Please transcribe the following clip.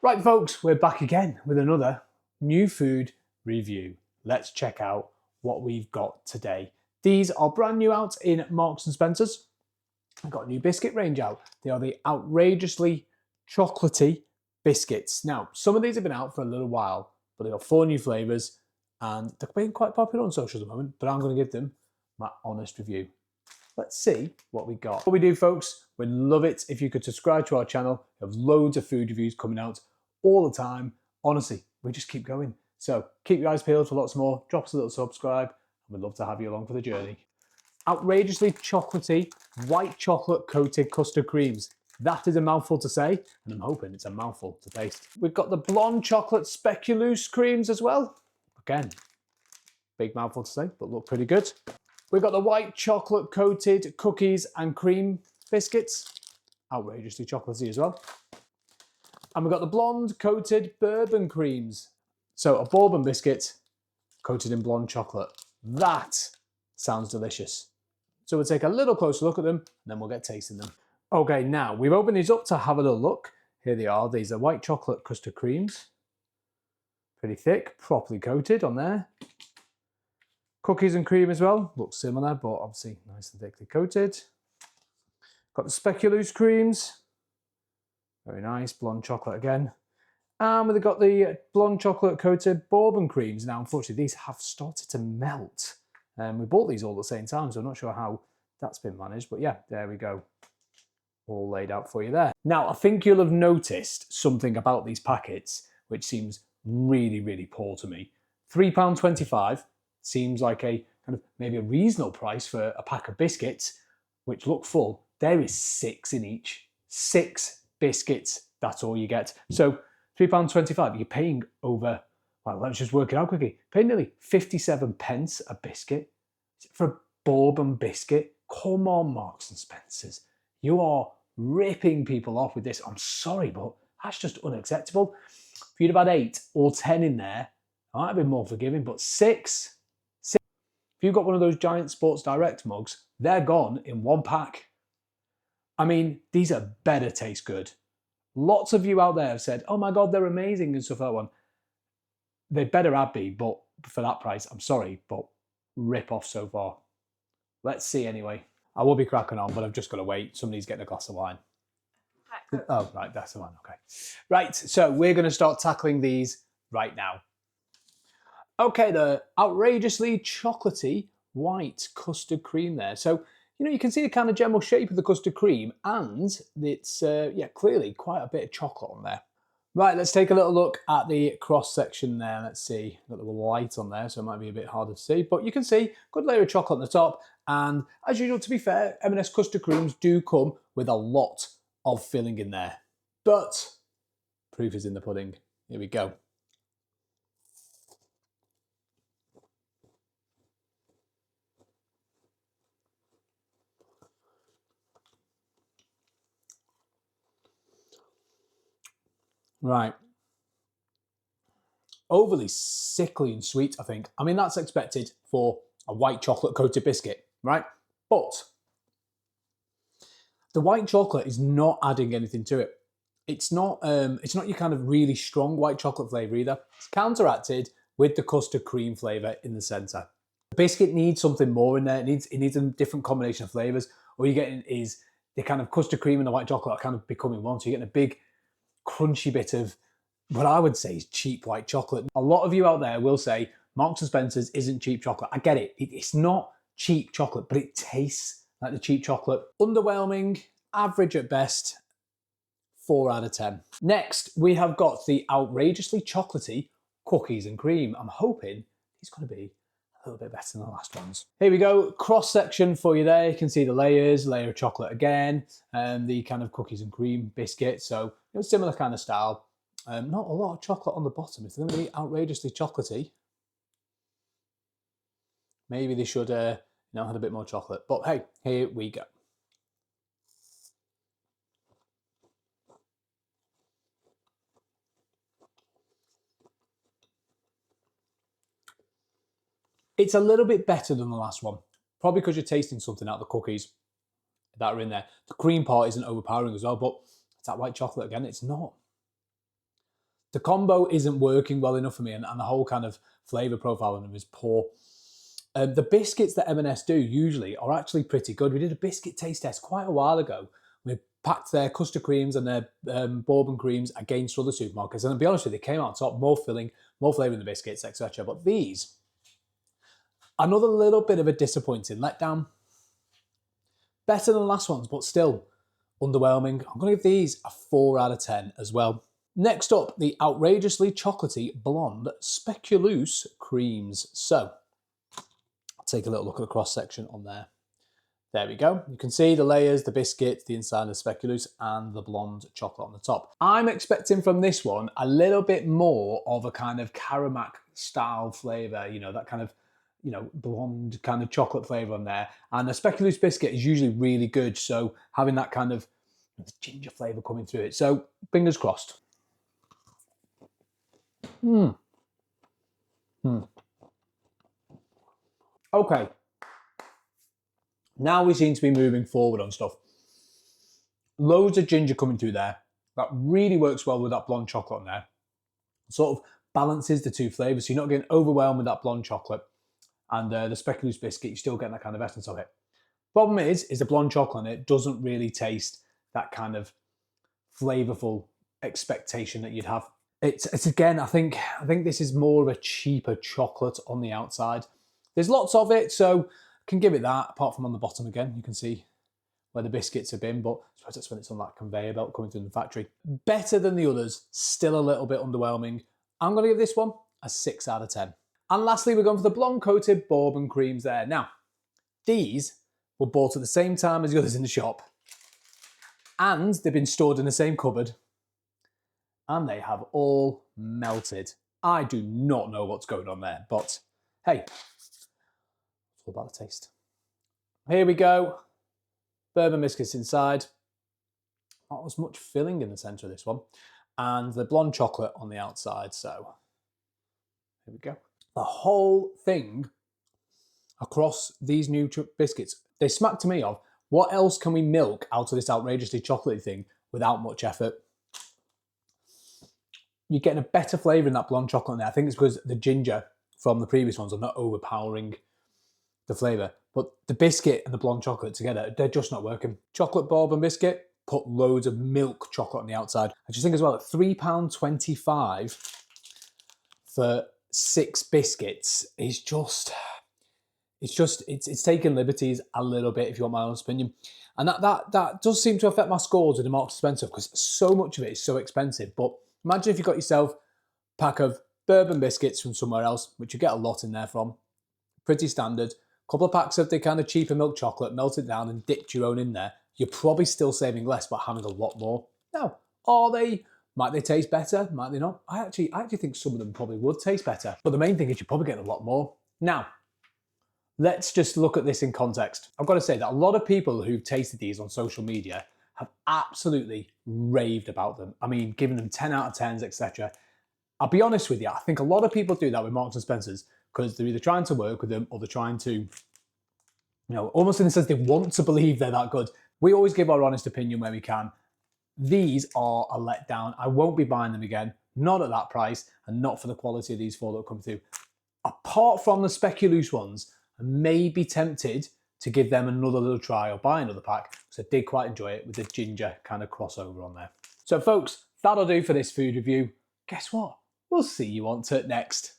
Right folks, we're back again with another new food review. Let's check out what we've got today. These are brand new out in Marks and Spencer's. I've got a new biscuit range out. They are the outrageously chocolatey biscuits. Now, some of these have been out for a little while, but they got 4 new flavours and they're being quite popular on social at the moment, but I'm going to give them my honest review. Let's see what we got. What we do, folks, we'd love it if you could subscribe to our channel. We have loads of food reviews coming out all the time. Honestly, we just keep going. So keep your eyes peeled for lots more. Drop us a little subscribe. We'd love to have you along for the journey. Outrageously chocolatey, white chocolate coated custard creams. That is a mouthful to say, and I'm hoping it's a mouthful to taste. We've got the blonde chocolate speculoos creams as well. Again, big mouthful to say, but look pretty good. We've got the white chocolate coated cookies and cream biscuits. Outrageously chocolatey as well. And we've got the blonde coated bourbon creams. So a bourbon biscuit coated in blonde chocolate. That sounds delicious. So we'll take a little closer look at them and then we'll get tasting them. Okay, now we've opened these up to have a little look. Here they are. These are white chocolate custard creams. Pretty thick, properly coated on there. Cookies and cream as well. Looks similar, but obviously nice and thickly coated. Got the speculoos creams. Very nice, blonde chocolate again. And we've got the blonde chocolate coated bourbon creams. Now, unfortunately, these have started to melt. We bought these all at the same time, so I'm not sure how that's been managed. But yeah, there we go. All laid out for you there. Now, I think you'll have noticed something about these packets, which seems really, really poor to me. £3.25 seems like a kind of maybe a reasonable price for a pack of biscuits, which look full. There is 6 in each. 6 biscuits, that's all you get. So £3.25, you're paying over, well, let's just work it out quickly, paying nearly 57 pence a biscuit for a bourbon biscuit. Come on, Marks and Spencer's. You are ripping people off with this. I'm sorry, but that's just unacceptable. If you'd have had 8 or 10 in there, I might have been more forgiving, but 6. If you've got one of those giant Sports Direct mugs, they're gone in one pack. I mean, these are better taste good. Lots of you out there have said, oh my God, they're amazing and stuff like that one. They better have been, but for that price, I'm sorry, but rip off so far. Let's see anyway. I will be cracking on, but I've just got to wait. Somebody's getting a glass of wine. Oh, right, that's the one, okay. Right, so we're going to start tackling these right now. Okay, the outrageously chocolatey white custard cream there. So, you know, you can see the kind of general shape of the custard cream and it's, yeah, clearly quite a bit of chocolate on there. Right, let's take a little look at the cross section there. Let's see, got a little light on there, so it might be a bit harder to see, but you can see good layer of chocolate on the top. And as usual, to be fair, M&S custard creams do come with a lot of filling in there. But proof is in the pudding. Here we go. Right. Overly sickly and sweet, I think. I mean, that's expected for a white chocolate coated biscuit, right? But the white chocolate is not adding anything to it. It's not your kind of really strong white chocolate flavour either. It's counteracted with the custard cream flavour in the centre. The biscuit needs something more in there. It needs a different combination of flavours. All you're getting is the kind of custard cream and the white chocolate are kind of becoming one. So you're getting a big crunchy bit of what I would say is cheap white chocolate. A lot of you out there will say Marks and Spencer's isn't cheap chocolate. I get it. It's not cheap chocolate, but it tastes like the cheap chocolate. Underwhelming, average at best, 4 out of 10. Next, we have got the outrageously chocolatey cookies and cream. I'm hoping it's going to be a little bit better than the last ones. Here we go, cross section for you there. You can see the layers, layer of chocolate again, and the kind of cookies and cream biscuit. So, you know, similar kind of style. Not a lot of chocolate on the bottom. If they're going to be outrageously chocolatey, maybe they should, you know, have a bit more chocolate. But hey, here we go. It's a little bit better than the last one. Probably because you're tasting something out of the cookies that are in there. The cream part isn't overpowering as well, but it's that white chocolate again. It's not The combo isn't working well enough for me, and the whole kind of flavour profile on them is poor. The biscuits that M&S do usually are actually pretty good. We did a biscuit taste test quite a while ago. We packed their custard creams and their bourbon creams against other supermarkets, and to be honest with you, they came out top, more filling, more flavour in the biscuits, etc. But these, another little bit of a disappointing letdown. Better than the last ones, but still underwhelming. I'm going to give these a 4 out of 10 as well. Next up, the outrageously chocolatey blonde speculoos creams. So, I'll take a little look at the cross section on there. There we go. You can see the layers, the biscuit, the inside of the speculoos, and the blonde chocolate on the top. I'm expecting from this one a little bit more of a kind of Caramac style flavour, you know, that kind of, you know, blonde kind of chocolate flavour on there. And the speculoos biscuit is usually really good, so having that kind of ginger flavour coming through it. So, fingers crossed. Okay. Now we seem to be moving forward on stuff. Loads of ginger coming through there. That really works well with that blonde chocolate on there. Sort of balances the two flavours, so you're not getting overwhelmed with that blonde chocolate. And the speculoos biscuit, you're still getting that kind of essence of it. Problem is the blonde chocolate on it doesn't really taste that kind of flavourful expectation that you'd have. It's again, I think this is more of a cheaper chocolate on the outside. There's lots of it, so I can give it that, apart from on the bottom again. You can see where the biscuits have been, but I suppose that's when it's on that conveyor belt coming through the factory. Better than the others, still a little bit underwhelming. I'm going to give this one a 6 out of 10. And lastly, we're going for the blonde-coated bourbon creams there. Now, these were bought at the same time as the others in the shop, and they've been stored in the same cupboard, and they have all melted. I do not know what's going on there, but hey, it's all about the taste. Here we go. Bourbon biscuits inside. Not as much filling in the centre of this one. And the blonde chocolate on the outside, so here we go. The whole thing across these new biscuits, they smack to me of, what else can we milk out of this outrageously chocolatey thing without much effort? You're getting a better flavour in that blonde chocolate in there. I think it's because the ginger from the previous ones are not overpowering the flavour. But the biscuit and the blonde chocolate together, they're just not working. Chocolate bourbon biscuit, put loads of milk chocolate on the outside. I just think as well that £3.25 for 6 biscuits is it's taking liberties a little bit, if you want my honest opinion. And that does seem to affect my scores with the Marks & Spencer, because so much of it is so expensive. But imagine if you got yourself a pack of bourbon biscuits from somewhere else, which you get a lot in there from. Pretty standard. Couple of packs of the kind of cheaper milk chocolate, melted down and dipped your own in there. You're probably still saving less, but having a lot more. Now, might they taste better? Might they not? I actually think some of them probably would taste better. But the main thing is you're probably getting a lot more. Now, let's just look at this in context. I've got to say that a lot of people who've tasted these on social media have absolutely raved about them. I mean, giving them 10 out of 10s, etc. I'll be honest with you, I think a lot of people do that with Marks & Spencer's because they're either trying to work with them or they're trying to, you know, almost in the sense they want to believe they're that good. We always give our honest opinion where we can. These are a letdown. I won't be buying them again, not at that price and not for the quality of these 4 that come through. Apart from the speculoos ones, I may be tempted to give them another little try or buy another pack, because I did quite enjoy it with the ginger kind of crossover on there. So folks, that'll do for this food review. Guess what? We'll see you on to it next.